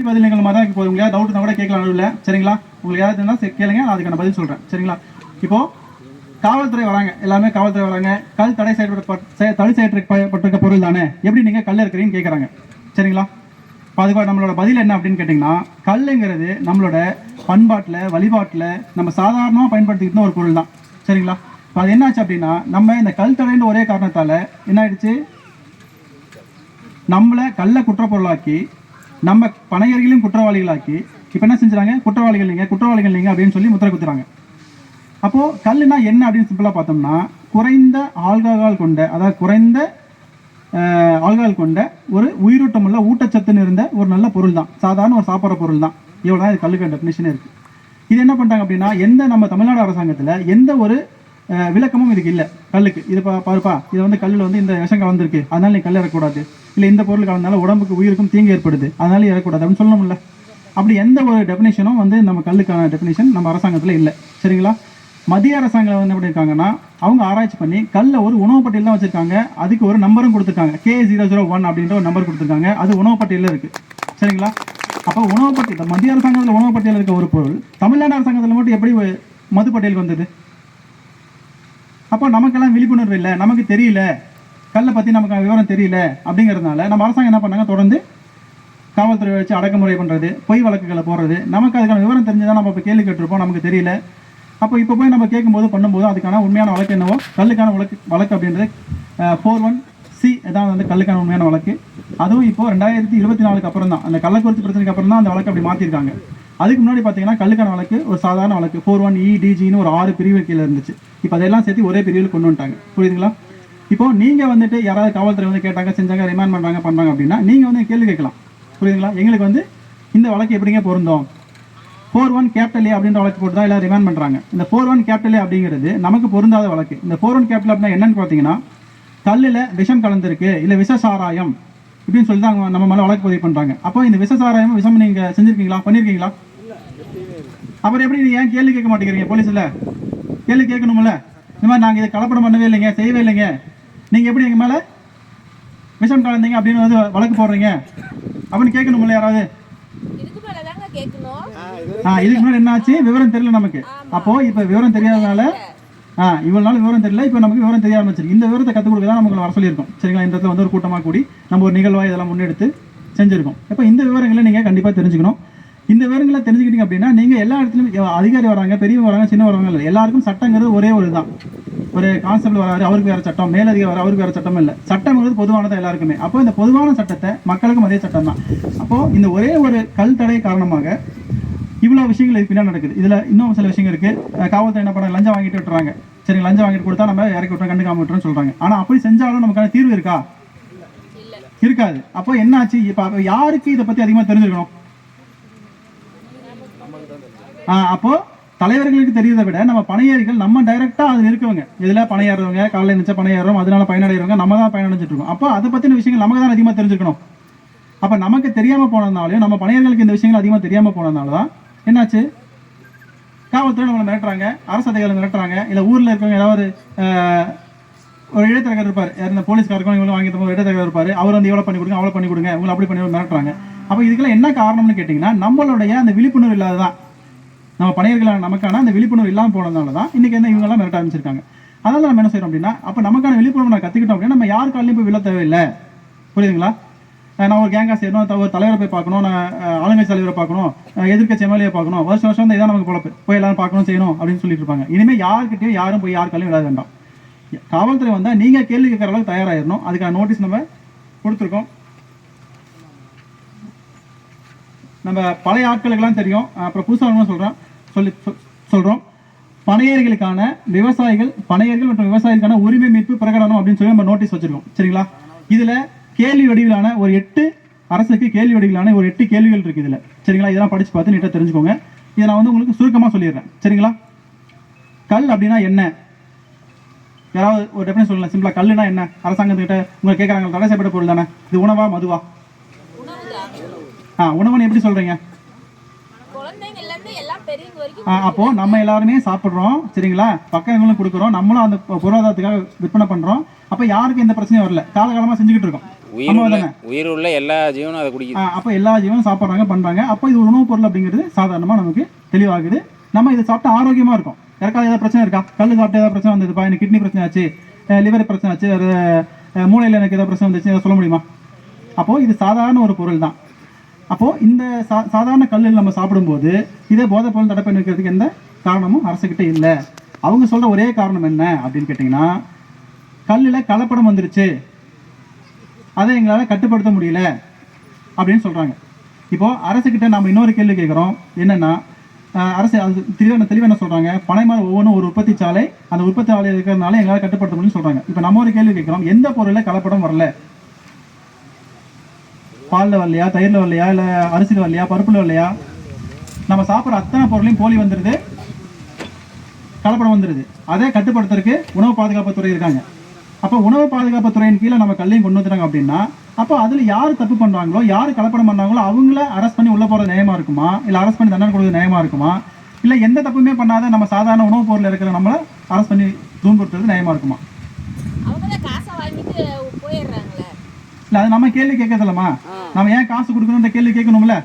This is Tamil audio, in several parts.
பதில் நீங்கள் மாதிரி தான் உங்களுக்கு ஏதாவது டவுட் கூட கேட்கலாம் இல்லை சரிங்களா? உங்களுக்கு யாராவது இருந்தால் கேளுங்க, நான் அதுக்கான பதில் சொல்கிறேன் சரிங்களா? இப்போது காவல்துறை வராங்க, எல்லாமே காவல்துறை வராங்க. கல் தடை செய்யப்பட்டிருக்க பொருள் தானே, எப்படி நீங்கள் கல் இருக்கிறீங்கன்னு கேட்குறாங்க சரிங்களா? இப்போ அதுக்கு நம்மளோட பதில் என்ன அப்படின்னு கேட்டிங்கன்னா, கல்லுங்கிறது நம்மளோட பண்பாட்டில் வழிபாட்டில் நம்ம சாதாரணமாக பயன்படுத்திக்கிட்டு ஒரு பொருள் தான் சரிங்களா? இப்போ அது என்னாச்சு அப்படின்னா, நம்ம இந்த கல் தடைன்ற ஒரே காரணத்தால் என்ன ஆயிடுச்சு, நம்மளை கல்லை குற்றப்பொருளாக்கி நம்ம பனையர்களையும் குற்றவாளிகளாக்கி இப்போ என்ன செஞ்சுறாங்க, குற்றவாளிகள் நீங்கள் அப்படின்னு சொல்லி முத்திரை குத்துறாங்க. அப்போது கல்லுனா என்ன அப்படின்னு சிம்பிளாக பார்த்தோம்னா, குறைந்த ஆல்கஹால் கொண்ட, அதாவது குறைந்த ஆல்கஹால் கொண்ட ஒரு உயிரோட்டமுள்ள ஊட்டச்சத்துன்னு இருந்த ஒரு நல்ல பொருள் தான், சாதாரண ஒரு சாப்பிட்ற பொருள் தான். இவ்வளோ தான் இது கல்லுக்கான டெஃபினிஷனே இருக்குது. இது என்ன பண்ணுறாங்க அப்படின்னா, நம்ம தமிழ்நாடு அரசாங்கத்தில் எந்த ஒரு விளக்கமும் இதுக்கு இல்லை. கல்லுக்கு இது பாருப்பா, இது வந்து கல்லில் இந்த விஷம் கலந்துருக்கு, அதனால நீ கல் இறக்கக்கூடாது, இல்லை இந்த பொருள் கலந்தால உடம்புக்கு உயிருக்கும் தீங்கு ஏற்படுது அதனால இறக்கக்கூடாது அப்படின்னு சொல்லணும்ல. அப்படி எந்த ஒரு டெஃபினேஷனும் நம்ம கல்லுக்கான டெஃபினேஷன் நம்ம அரசாங்கத்தில் இல்லை சரிங்களா? மத்திய அரசாங்கம் என்ன பண்ணியிருக்காங்கன்னா, அவங்க ஆராய்ச்சி பண்ணி கல்லை ஒரு உணவு பட்டியல் தான் வச்சுருக்காங்க. அதுக்கு ஒரு நம்பரும் கொடுத்துருக்காங்க, K001 அப்படின்ற ஒரு நம்பர் கொடுத்துருக்காங்க. அது உணவு பட்டியலில் இருக்குது சரிங்களா? அப்போ உணவு பட்டியல், மத்திய அரசாங்கத்தில் உணவு பட்டியலில் இருக்க ஒரு பொருள் தமிழ்நாடு அரசாங்கத்தில் மட்டும் எப்படி மது பட்டியலுக்கு வந்தது? அப்போ நமக்கெல்லாம் விழிப்புணர்வு இல்லை, நமக்கு தெரியல, கல்லை பற்றி நமக்கு விவரம் தெரியல. அப்படிங்கிறதுனால நம்ம அரசாங்கம் என்ன பண்ணாங்க, தொடர்ந்து காவல்துறை வச்சு அடக்குமுறை பண்ணுறது, பொய் வழக்குகளை போடுறது. நமக்கு அதுக்கான விவரம் தெரிஞ்சுதான் நம்ம இப்போ கேள்வி கேட்டிருப்போம், நமக்கு தெரியல. அப்போ இப்போ போய் நம்ம கேட்கும்போது பண்ணும்போது அதுக்கான உண்மையான வழக்கு என்னவோ, கல்லுக்கான வழக்கு அப்படின்றது 41C தான் கல்லுக்கான உண்மையான வழக்கு. அதுவும் இப்போ 2024 அப்புறம் தான், அந்த கள்ளக்குறிச்சி பிரச்சனைக்கு அப்புறம் தான் அந்த வழக்கு அப்படி மாற்றிருக்காங்க. அதுக்கு முன்னாடி பார்த்தீங்கன்னா கல்லுக்கான வழக்கு ஒரு சாதாரண வழக்கு 41EDGன்னு ஒரு 6 பிரிவு கீழே இருந்துச்சு. இப்போ அதெல்லாம் சேர்த்து ஒரே பிரிவில் கொண்டு வந்துட்டாங்க. புரியுதுங்களா? இப்போ நீங்கள் யாராவது காவல்துறை கேட்டாங்க, செஞ்சாங்க, ரிமாண்ட் பண்ணுறாங்க அப்படின்னா நீங்கள் கேள்வி கேட்கலாம். புரியுதுங்களா? எங்களுக்கு இந்த வழக்கு எப்படிங்க பொருந்தோம், 41 கேபிட்டல் A அப்படின்ற வழக்கு போட்டு தான் எல்லாம் ரிமாண்ட் பண்ணுறாங்க. இந்த 41 கேபிட்டல் A அப்படிங்கிறது நமக்கு பொருந்தாத வழக்கு. இந்த 41 கேபிட்டல் அப்படின்னா என்னன்னு பார்த்தீங்கன்னா, கல்லில் விஷம் கலந்துருக்கு, இல்லை விஷ சாராயம் இப்படின்னு சொல்லி தான் நம்ம மேலே வழக்கு பதிவு பண்ணுறாங்க. அப்போ இந்த விஷ சாராயம் விஷம் நீங்கள் செஞ்சுருக்கீங்களா, பண்ணியிருக்கீங்களா? அப்புறம் எப்படி நீங்கள் ஏன் கேள்வி கேட்க மாட்டேங்கிறீங்க? போலீஸில் கேள்வி கேட்கணும்ல. இந்த மாதிரி நாங்கள் இதை கலப்படம் பண்ணவே இல்லைங்க, செய்யவே இல்லைங்க, நீங்கள் எப்படி எங்கள் மேலே விஷம் கலந்தீங்க அப்படின்னு வழக்கு போடுறீங்க அப்படின்னு கேட்கணும்ல யாராவது? இதுக்கு முன்னாடி என்ன ஆச்சு, விவரம் தெரியல நமக்கு. அப்போ இப்போ விவரம் தெரியாதனால இவ்வளவு நாள் விவரம் தெரியல, இப்போ நமக்கு விவரம் தெரிய ஆரம்பிச்சிருக்கு. இந்த விவரத்தை கற்றுக் கொடுக்க தான் நமக்கு வர சொல்லியிருக்கோம் சரிங்களா? இந்த இடத்துல ஒரு கூட்டமாக கூடி நம்ம ஒரு நிகழ்வாக இதெல்லாம் முன்னெடுத்து செஞ்சுருக்கோம். இப்போ இந்த விவரங்களை நீங்கள் கண்டிப்பாக தெரிஞ்சுக்கணும். இந்த விவரங்களை தெரிஞ்சுக்கிட்டீங்க அப்படின்னா நீங்கள் எல்லா இடத்துலையும் அதிகாரி வராங்க, பெரியவங்க வராங்க, சின்ன வரவங்க இல்லை, எல்லாருக்கும் சட்டங்கிறது ஒரே ஒரு தான். ஒரு கான்ஸ்டபிள் வராரு, அவருக்கு வேறு சட்டம், மேலதிகாரி வர அவருக்கு வேறு சட்டம் இல்லை. சட்டங்கிறது பொதுவானது எல்லாருக்குமே. அப்போ இந்த பொதுவான சட்டத்தை மக்களுக்கும் அதே சட்டம் தான். அப்போது இந்த ஒரே ஒரு கல் தடை காரணமாக இவ்வளோ விஷயங்கள் இது பின்னாடி நடக்குது. இதில் இன்னும் சில விஷயங்கள் இருக்குது. காவல்துறை என்ன பண்ண, லஞ்சம் வாங்கிட்டு விட்டுறாங்க. சரி, லஞ்சம் வாங்கிட்டு கொடுத்தா நம்ம இறக்கி விட்டுறோம், கண்டுக்காம விட்டுறோம்னு சொல்கிறாங்க. ஆனால் அப்படி செஞ்சாலும் நமக்கான தீர்வு இருக்கா? இருக்காது. அப்போ என்ன ஆச்சு, இப்போ யாருக்கு இதை பற்றி அதிகமாக தெரிஞ்சுக்கணும்? அப்போது தலைவர்களுக்கு தெரியறதை விட நம்ம பணையாரிகள், நம்ம டைரெக்டாக அதில் இருக்கவங்க, இதில் பணையாடுறவங்க, காலையில் இருந்துச்சா பணையாடுறோம், அதனால பயனடைகிறவங்க நம்ம தான் பயனடைஞ்சிட்டு இருக்கோம். அப்போ அதை பற்றின விஷயங்கள் நமக்கு தான் அதிகமாக தெரிஞ்சுக்கணும். அப்போ நமக்கு தெரியாமல் போனதுனாலையும் நம்ம பணையர்களுக்கு இந்த விஷயங்கள் அதிகமாக தெரியாமல் போனதுனால தான் என்னாச்சு, காவல்துறை நம்மளை மிரட்டுறாங்க, அரசு அதிகாரிகள் மிரட்டுறாங்க. இல்லை ஊரில் இருக்கவங்க ஏதாவது ஒரு இடைத்தரகர் இருப்பார், யார் இந்த போலீஸ்காரருக்கும் இவங்க வாங்கி தர இடைத்தரகர் இருப்பார், அவர் இவ்வளோ பண்ணி கொடுங்க, அவ்வளோ பண்ணி கொடுங்க, இவங்களை அப்படி பண்ணி மிரட்டுறாங்க. அப்போ இதுக்கெல்லாம் என்ன காரணம்னு கேட்டிங்கன்னா, நம்மளுடைய அந்த விழிப்புணர்வு இல்லாத தான். நம்ம பணியர்களான நமக்கான அந்த விழிப்புணர்வு இல்லாமல் போனதுனால தான் இன்றைக்கி இவங்கெல்லாம் மிரட்ட ஆரம்பிச்சிருக்காங்க. அதனால நம்ம என்ன செய்யறோம் அப்படின்னா, அப்போ நமக்கான விழிப்புணர்வு நான் கற்றுக்கிட்டோம் அப்படின்னா நம்ம யார் காலையும் போய் விழ தேவையில்லை. புரியுதுங்களா? நான் ஒரு கேங்கா செய்யணும், ஒரு தலைவரை போய் பார்க்கணும், நான் ஆளுங்கட்சி தலைவரை பார்க்கணும், எதிர்க்கட்சி எம்எல்ஏ பார்க்கணும், வருஷம் இதான் நமக்கு பொழப்பு, போய் எல்லாரும் பார்க்கணும், செய்யணும் அப்படின்னு சொல்லிட்டு இருப்பாங்க. இனிமேல் யாருக்கிட்டையும் யாரும் போய் யார் காலையும் விழா வேண்டாம். காவல்துறை வந்தால் நீங்கள் கேள்வி கேட்குற அளவுக்கு தயாராகிடணும். அதுக்கான நோட்டீஸ் நம்ம கொடுத்துருக்கோம். நம்ம பழைய ஆட்களுக்கெல்லாம் தெரியும், அப்புறம் புதுசாக சொல்கிறோம். பணையர்களுக்கான பணையர்கள் மற்றும் விவசாயிகளுக்கான உரிமை மீட்பு பிரகடனம் அப்படின்னு சொல்லி நம்ம நோட்டீஸ் வச்சுருக்கோம் சரிங்களா? இதில் கேள்வி வடிவிலான ஒரு 8 அரசுக்கு கேள்வி வடிவிலான ஒரு 8 கேள்விகள் இருக்குது இதில் சரிங்களா? இதெல்லாம் படித்து பார்த்து நீட்டாக தெரிஞ்சுக்கோங்க. இதை நான் உங்களுக்கு சுருக்கமாக சொல்லிடுறேன் சரிங்களா? கல் அப்படின்னா என்ன, யாராவது ஒரு டெஃபினேஷன் சொல்லலாம் சிம்பிளாக. கல்லுனா என்ன? அரசாங்கத்துக்கிட்ட உங்களை கேட்குறாங்க, தடை செய்யப்பட்ட பொருள் தானே, இது உணவா மதுவா? உணவுன்னு எப்படி சொல்கிறீங்க? அப்போ நம்ம எல்லாருமே சாப்பிட்றோம் சரிங்களா? பக்கங்களும் கொடுக்குறோம், நம்மளும் அந்த பொருளாதாரத்துக்காக விற்பனை பண்ணுறோம். அப்போ யாருக்கும் எந்த பிரச்சனையும் வரல, காலகாலமாக செஞ்சுக்கிட்டு இருக்கோம். உயிர் உள்ள எல்லா ஜீவனும் அதை குடிக்குது. அப்போ எல்லா ஜீவனும் சாப்பிட்றாங்க பண்ணுறாங்க. அப்போ இது உணவுப் பொருள் அப்படிங்கிறது சாதாரணமாக நமக்கு தெளிவாகுது. நம்ம இதை சாப்பிட்டு ஆரோக்கியமாக இருக்கும். யாருக்காவது ஏதாவது பிரச்சனை இருக்கா? கல் சாப்பிட்டு ஏதாவது பிரச்சனை வந்ததுப்பா, எனக்கு கிட்னி பிரச்சனை ஆச்சு, லிவர் பிரச்சனை ஆச்சு, மூளையில் எனக்கு ஏதாவது பிரச்சனை வந்துச்சு, சொல்ல முடியுமா? அப்போது இது சாதாரண ஒரு பொருள் தான். அப்போது இந்த சாதாரண கல்லில் நம்ம சாப்பிடும்போது இதே போதைப் பொருள் தடை பண்ணி வைக்கிறதுக்கு எந்த காரணமும் அரசுக்கிட்ட இல்லை. அவங்க சொல்கிற ஒரே காரணம் என்ன அப்படின்னு கேட்டிங்கன்னா, கல்லில் கலப்படம் வந்துருச்சு, அதை எங்களால் கட்டுப்படுத்த முடியல அப்படின்னு சொல்கிறாங்க. இப்போது அரசுக்கிட்ட நம்ம இன்னொரு கேள்வி கேட்குறோம். என்னென்னா, அரசு அது தெளிவாக என்ன சொல்கிறாங்க, பனைமரம் ஒவ்வொன்றும் ஒரு உற்பத்தி சாலை, அந்த உற்பத்தி சாலை இருக்கிறதுனால எங்களால் கட்டுப்படுத்த முடியும்னு சொல்கிறாங்க. இப்போ நம்ம ஒரு கேள்வி கேட்குறோம், எந்த பொருளில் கலப்படம் வரல? பாலில் வரலையா, தயிரில் வரலையா, இல்லை அரிசியில் வரலையா, பருப்பில் வரலையா? நம்ம சாப்பிட்ற அத்தனை பொருளையும் போலி வந்துடுது, கலப்படம் வந்துடுது. அதை கட்டுப்படுத்துறதுக்கு உணவு பாதுகாப்புத்துறை இருக்காங்க. அப்போ உணவு பாதுகாப்புத்துறையின் கீழே நம்ம கல்லையும் கொண்டு வந்துட்டாங்க அப்படின்னா, அப்போ அதில் யார் தப்பு பண்ணுறாங்களோ, யார் கலப்படம் பண்ணுறாங்களோ அவங்கள அரெஸ்ட் பண்ணி உள்ளே போகிறது நியாயமாக இருக்குமா, இல்லை அரெஸ்ட் பண்ணி தண்டனை கொடுக்குறது நியாயமாக இருக்குமா, இல்லை எந்த தப்புமே பண்ணாத நம்ம சாதாரண உணவுப் பொருள் இருக்கிற நம்மளை அரெஸ்ட் பண்ணி தூண்டுறது நியாயமாக இருக்குமா? இல்லை, அது நம்ம கேள்வி கேட்கறதில்லம்மா. நம்ம ஏன் காசு கொடுக்கணுன்ற கேள்வி கேட்கணும்ல.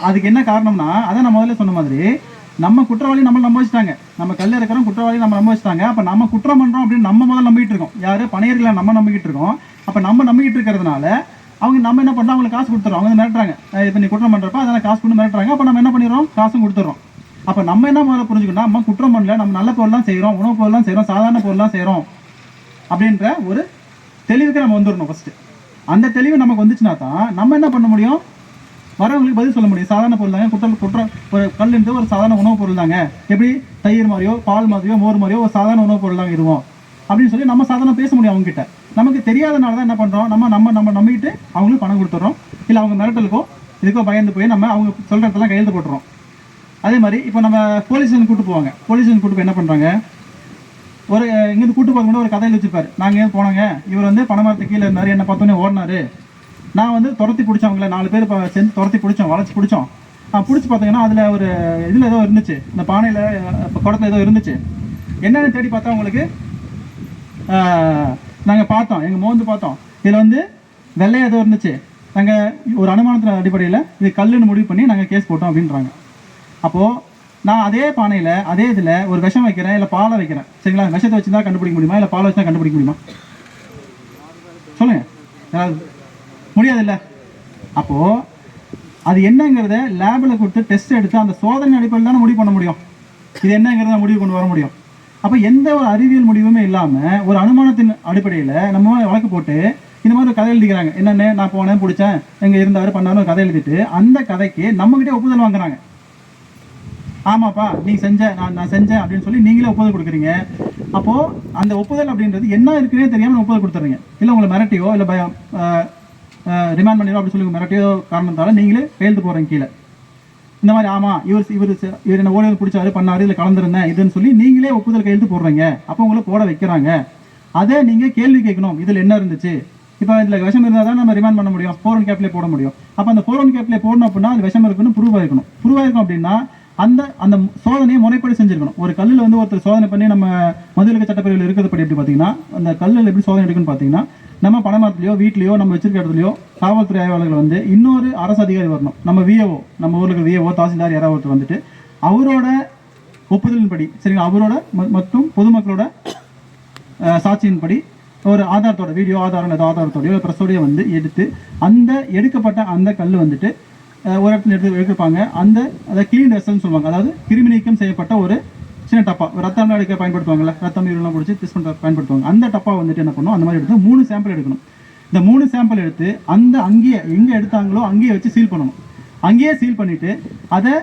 அதுக்கு என்ன காரணம்னா, அதான் நான் முதல்ல சொன்ன மாதிரி, நம்ம குற்றவாளி நம்ம நம்ப வச்சுட்டாங்க. நம்ம கல்ல இருக்கிறோம் குற்றவாளி நம்ம நம்ப வச்சுட்டாங்க. அப்போ நம்ம குற்றம் பண்ணுறோம் அப்படின்னு நம்ம முதல்ல நம்பிக்கிட்டு இருக்கோம். யார்? பணியர்களை நம்ம நம்பிக்கிட்டு இருக்கோம். அப்போ நம்ம நம்பிக்கிட்டு இருக்கிறதுனால அவங்க நம்ம என்ன பண்ணுறோம், அவங்களுக்கு காசு கொடுத்துறோம். அவங்க மிரட்டுறாங்க, இப்போ நீ குற்றம் பண்ணுறப்ப அதனால் காசு கொண்டு மிரட்டுறாங்க. அப்போ நம்ம என்ன பண்ணிடுறோம், காசும் கொடுத்துட்றோம். அப்போ நம்ம என்ன முதல்ல புரிஞ்சுக்கணும், நம்ம குற்றம் பண்ணல, நம்ம நல்ல பொருள்லாம் செய்கிறோம், உணவு பொருள்லாம் செய்கிறோம், சாதாரண பொருள்லாம் செய்கிறோம் அப்படின்ற ஒரு தெளிவுக்கு நம்ம வந்துடணும் ஃபஸ்ட்டு. அந்த தெளிவு நமக்கு வந்துச்சுன்னா தான் நம்ம என்ன பண்ண முடியும், வரவங்களுக்கு பதில் சொல்ல முடியும். சாதாரண பொருள் தாங்க, ஒரு கல்லுன்றது ஒரு சாதாரண உணவுப் பொருள் தாங்க, எப்படி தயிர் மாதிரியோ பால் மாதிரியோ மோர் மாதிரியோ ஒரு சாதாரண உணவுப் பொருள் தாங்க இருக்கும் அப்படின்னு சொல்லி நம்ம சாதாரண பேச முடியும். அவங்ககிட்ட நமக்கு தெரியாதனால தான் என்ன பண்ணுறோம், நம்ம நம்பிக்கிட்டு அவங்களுக்கு பணம் கொடுத்துட்றோம். இல்லை அவங்க மிரட்டலுக்கோ இதுக்கோ பயந்து போய் நம்ம அவங்க சொல்கிறதெல்லாம் கையெழுத்து போட்டுறோம். அதே மாதிரி இப்போ நம்ம போலீஸ் ஸ்டேஷன் கூட்டு போவாங்க. போலீஸ் ஸ்டேஷன் கூட்டு போய் என்ன பண்ணுறாங்க, ஒரு இங்கேருந்து கூட்டு போக கூட ஒரு கதையில் வச்சுருப்பாரு. நாங்கள் போனாங்க, இவர் வந்து பனைமரத்துக்கு கீழே இருந்தார், என்னை பார்த்தோன்னே ஓடினார், நான் வந்து துரத்தி பிடிச்சவங்கள 4 பேர் சேர்ந்து துரத்தி பிடிச்சோம், வளைச்சி பிடிச்சோம். பிடிச்சி பார்த்தீங்கன்னா அதில் ஒரு இதில் ஏதோ இருந்துச்சு, இந்த பானையில் குடத்தில் ஏதோ இருந்துச்சு. என்னென்னு தேடி பார்த்தா உங்களுக்கு நாங்கள் பார்த்தோம், எங்கள் மோந்து பார்த்தோம், இதில் வந்து வெள்ளையாக ஏதோ இருந்துச்சு. நாங்கள் ஒரு அனுமானத்தின் அடிப்படையில் இது கல்லுன்னு முடிவு பண்ணி நாங்கள் கேஸ் போட்டோம் அப்படின்றாங்க. அப்போது நான் அதே பானையில் அதே இதில் ஒரு விஷம் வைக்கிறேன், இல்லை பாலை வைக்கிறேன், சரிங்களா? விஷத்தை வச்சு தான் கண்டுபிடிக்க முடியுமா, இல்லை பாலை வச்சு தான் கண்டுபிடிக்க முடியுமா? சொல்லுங்கள், யாராவது முடியாதுல்ல. அப்போது அது என்னங்கிறத லேபில் கொடுத்து டெஸ்ட் எடுத்து அந்த சோதனை அடிப்படையில் தானே முடிவு பண்ண முடியும். இது என்னங்கிறத முடிவு கொண்டு வர முடியும். அப்போ எந்த ஒரு அறிவியல் முடிவுமே இல்லாமல் ஒரு அனுமானத்தின் அடிப்படையில் நம்ம வழக்கு போட்டு இந்த மாதிரி ஒரு கதை எழுதிக்கிறாங்க. என்னென்னு, நான் போனேன் பிடிச்சேன், எங்கே இருந்தார் பண்ணாரு ஒரு கதை எழுதிட்டு அந்த கதைக்கு நம்மகிட்டே ஒப்புதல் வாங்குறாங்க. ஆமாப்பா நீ செஞ்ச, நான் செஞ்சேன் அப்படின்னு சொல்லி நீங்களே ஒப்புதல் கொடுக்குறீங்க. அப்போது அந்த ஒப்புதல் அப்படின்றது என்ன இருக்குன்னே தெரியாமல் ஒப்புதல் கொடுத்துறீங்க. இல்லை உங்களை மிரட்டியோ இல்லை ரிமாண்ட் பண்ணிடுவோம் அப்படின்னு சொல்லி மிரட்டியோ காரணத்தால் நீங்களே கையெழுத்து போகிறீங்க கீழே. இந்த மாதிரி ஆமாம் இவர் என்ன ஓடியல் பிடிச்சாரு பண்ணாரு, இல்லை கலந்துருந்தேன் இதுன்னு சொல்லி நீங்களே ஒப்புதல் கையெழுத்து போடுறீங்க. அப்போ உங்களை போட வைக்கிறாங்க. அதே நீங்கள் கேள்வி கேட்கணும், இதில் என்ன இருந்துச்சு. இப்போ இதில் விஷம் இருந்தால் தான் நம்ம ரிமாண்ட் பண்ண முடியும், 4-1 கேப்லேயே போட முடியும். அப்போ அந்த 4-1 கேப்லேயே போடணும் அப்படின்னா அது விஷம் இருக்குன்னு ப்ரூவ் ஆயிருக்கும் அப்படின்னா அந்த சோதனையை முறைப்படி செஞ்சுருக்கணும். ஒரு கல்லில் வந்து ஒருத்தர் சோதனை பண்ணி நம்ம மதுவிலக்கு சட்டப்பிரிவில் இருக்கிறது படி எப்படி பார்த்தீங்கன்னா, அந்த கல்லில் எப்படி சோதனை எடுக்குன்னு பார்த்தீங்கன்னா, நம்ம பனைமரத்துலையோ வீட்லையோ நம்ம வச்சிருக்க இடத்துலையோ காவல்துறை ஆய்வாளர்கள் வந்து இன்னொரு அரசு அதிகாரி வரணும். நம்ம விஏஓ, நம்ம ஊரில் இருக்கிற விஏஓ தாசில்தார் யாராவது ஒருத்தர் வந்துட்டு அவரோட ஒப்புதலின்படி, சரிங்களா, அவரோட மற்றும் பொதுமக்களோட சாட்சியின்படி ஒரு ஆதாரத்தோட வீடியோ ஆதாரம் ஏதோ ஆதாரத்தோடையோ பிரஸோடையோ வந்து எடுத்து அந்த எடுக்கப்பட்ட அந்த கல் வந்துட்டு ஒரு இடத்துல எடுத்துருப்பாங்க. அதை கிளீன் வெசல்னு சொல்லுவாங்க. அதாவது கிருமி நீக்கம் செய்யப்பட்ட ஒரு சின்ன டப்பா, ரத்தம்லாம் எடுக்க பயன்படுத்துவாங்கல்ல, ரத்தம் ஈரெல்லாம் பிடிச்சி டெஸ்ட் பண்ண பயன்படுத்துவாங்க. அந்த டப்பா வந்துட்டு என்ன பண்ணும், அந்த மாதிரி எடுத்து 3 சாம்பிள் எடுக்கணும். இந்த 3 சாம்பிள் எடுத்து அந்த அங்கேயே எங்கே எடுத்தாங்களோ அங்கேயே வச்சு சீல் பண்ணணும். அங்கேயே சீல் பண்ணிவிட்டு அதை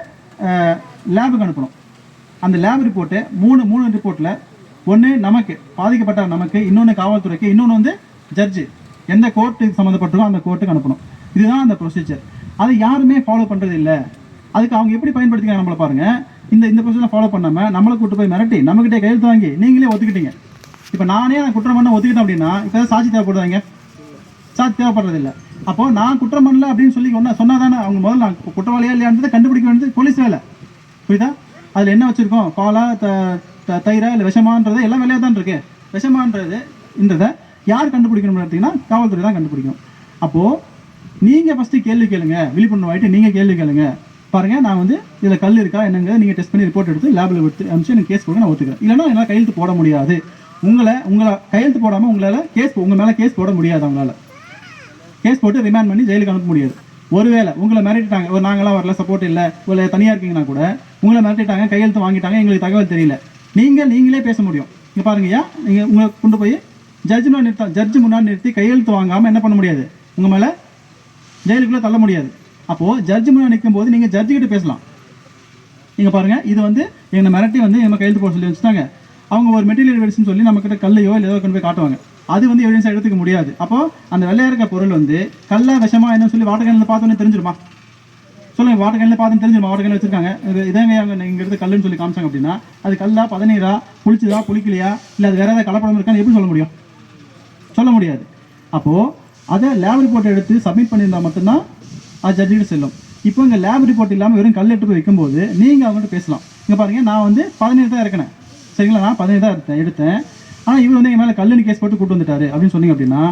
லேபுக்கு அனுப்பணும். அந்த லேப் ரிப்போர்ட்டு 3 ரிப்போர்ட்டில் ஒன்று நமக்கு பாதிக்கப்பட்ட நமக்கு, இன்னொன்று காவல்துறைக்கு, இன்னொன்று வந்து ஜட்ஜு எந்த கோர்ட்டுக்கு சம்மந்தப்பட்டிருக்கோ அந்த கோர்ட்டுக்கு அனுப்பணும். இதுதான் அந்த ப்ரொசீஜர். அதை யாருமே ஃபாலோ பண்ணுறது இல்லை. அதுக்கு அவங்க எப்படி பயன்படுத்திக்கிறாங்க நம்மளை பாருங்கள். இந்த ப்ரொசீஜர் ஃபாலோ பண்ணாமல் நம்மளை கூட்டு போய் மிரட்டி நம்மகிட்டே கையெழுத்து வாங்கி நீங்களே ஒத்துக்கிட்டீங்க. இப்போ நானே நான் குற்றம் பண்ண ஒத்துக்கிட்டேன் அப்படின்னா இப்போ சாட்சி தேவைப்படுறாங்க, சாட்சி தேவைப்படுறதில்லை. அப்போது நான் குற்றம் பண்ணல அப்படின்னு சொல்லி சொன்னால் தானே அவங்க முதல்ல நான் குற்றவாளியாக இல்லையான்றதை கண்டுபிடிக்க வேண்டியது போலீஸ் வேலை. புரியுதா? அதில் என்ன வச்சுருக்கோம், பாலா தயிரா இல்லை விஷமான்றது எல்லாம் வேலையாக தான் இருக்குது. விஷமான்றதை யார் கண்டுபிடிக்கணும்னு பார்த்தீங்கன்னா காவல்துறை தான் கண்டுபிடிக்கும். அப்போது நீங்கள் ஃபஸ்ட்டு கேள்வி கேளுங்க, விழிப்புணர்வு ஆகிட்டு நீங்கள் கேள்வி கேளுங்க. பாருங்கள், நான் வந்து இதில் கல் இருக்கா என்னங்க நீங்கள் டெஸ்ட் பண்ணி ரிப்போர்ட் எடுத்து லேபில் எடுத்து அனுப்பிச்சு எனக்கு கேஸ் போட நான் ஒத்துக்கிறேன். இல்லைன்னா என்னால் கையெழுத்து போட முடியாது. உங்களை கையெழுத்து போடாமல் உங்களால் உங்கள் மேலே கேஸ் போட முடியாது. அவங்களால கேஸ் போட்டு ரிமாண்ட் பண்ணி ஜெயிலுக்கு அனுப்ப முடியாது. ஒருவேளை உங்களை மிரட்டிட்டாங்க, ஒரு நாங்களாம் வரல, சப்போர்ட் இல்லை, ஒரு தனியாக இருக்கீங்கன்னா கூட உங்களை மிரட்டிட்டாங்க, கையெழுத்து வாங்கிட்டாங்க, எங்களுக்கு தகவல் தெரியல, நீங்களே பேச முடியும். இங்கே பாருங்கய்யா, நீங்கள் உங்களை கொண்டு போய் ஜட்ஜு முன்னாடி நிறுத்தி கையெழுத்து வாங்காமல் என்ன பண்ண முடியாது, உங்கள் மேலே ஜெயிலுக்குள்ளே தள்ள முடியாது. அப்போது ஜட்ஜு முன்னாடி நிற்கும் போது நீங்கள் ஜட்ஜுக்கிட்ட பேசலாம். நீங்கள் பாருங்கள், இது வந்து எங்களை மிரட்டி வந்து நம்ம கையெழுத்து போட சொல்லி வச்சுட்டாங்க. அவங்க ஒரு மெட்டீரியல் எவிடன்ஸ்னு சொல்லி நம்மக்கிட்ட கல்லையோ இல்லை ஏதோ கொண்டு போய் காட்டுவாங்க. அது வந்து எவிடன்ஸாக எடுத்துக்க முடியாது. அப்போது அந்த வெள்ளையாக இருக்க பொருள் வந்து கல்லா விஷமா என்னன்னு சொல்லி வாட்டர் கேனில் பார்த்தோன்னே தெரிஞ்சிருமா? சொல்லுங்கள், வாட்டர் கேனில் பார்த்து தெரிஞ்சிருமா? வாட்டர் கேனில் வச்சிருக்காங்க, இதாங்க அவங்க இங்கே எடுத்து கல்லுன்னு சொல்லி காமிச்சாங்க அப்படின்னா அது கல்லா, பதநீரா, புளிச்சுதா, புளிக்கலையா, இல்லை அது வேறு ஏதாவது கலப்படம் இருக்கான்னு எப்படி சொல்ல முடியும்? சொல்ல முடியாது. அப்போது அதை லேப் ரிப்போர்ட் எடுத்து சப்மிட் பண்ணியிருந்தால் மட்டும்தான் அது ஜட்ஜிட்டு செல்லும். இப்போ இங்கே லேப் ரிப்போர்ட் இல்லாமல் வெறும் கல் எடுத்து போய் வைக்கும்போது நீங்கள் அவங்கள்ட்ட பேசலாம். இங்கே பாருங்கள், நான் வந்து 17 தான் இறக்கினேன், சரிங்களா, நான் 17 தான் எடுத்தேன். ஆனால் இவர் வந்து எங்கள் மேலே கல்லுன்னு கேஸ் போட்டு கூட்டு வந்துட்டாரு அப்படின்னு சொன்னீங்க அப்படின்னா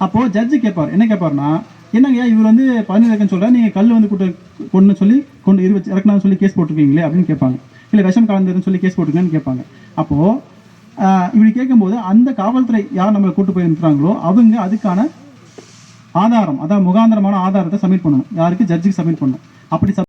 அப்போது ஜட்ஜு கேட்பார். என்ன கேட்பார்னா, என்னங்கய்யா இவர் வந்து 17 இறக்குன்னு சொல்கிறார், நீங்கள் கல் வந்து கொண்டு சொல்லி இறக்குனான்னு சொல்லி கேஸ் போட்டிருக்கீங்களே அப்படின்னு கேட்பாங்க. இல்லை விஷம் கலந்துருன்னு சொல்லி கேஸ் போட்டிருக்கேன்னு கேட்பாங்க. அப்போது இப்படி கேட்கும்போது அந்த காவல்துறை யார் நம்மளை கூட்டு போய் நிறுத்துறாங்களோ அவங்க அதுக்கான ஆதாரம், அதாவது முகாந்திரமான ஆதாரத்தை சப்மிட் பண்ணணும். யாருக்கு? ஜட்ஜுக்கு சப்மிட் பண்ணணும். அப்படி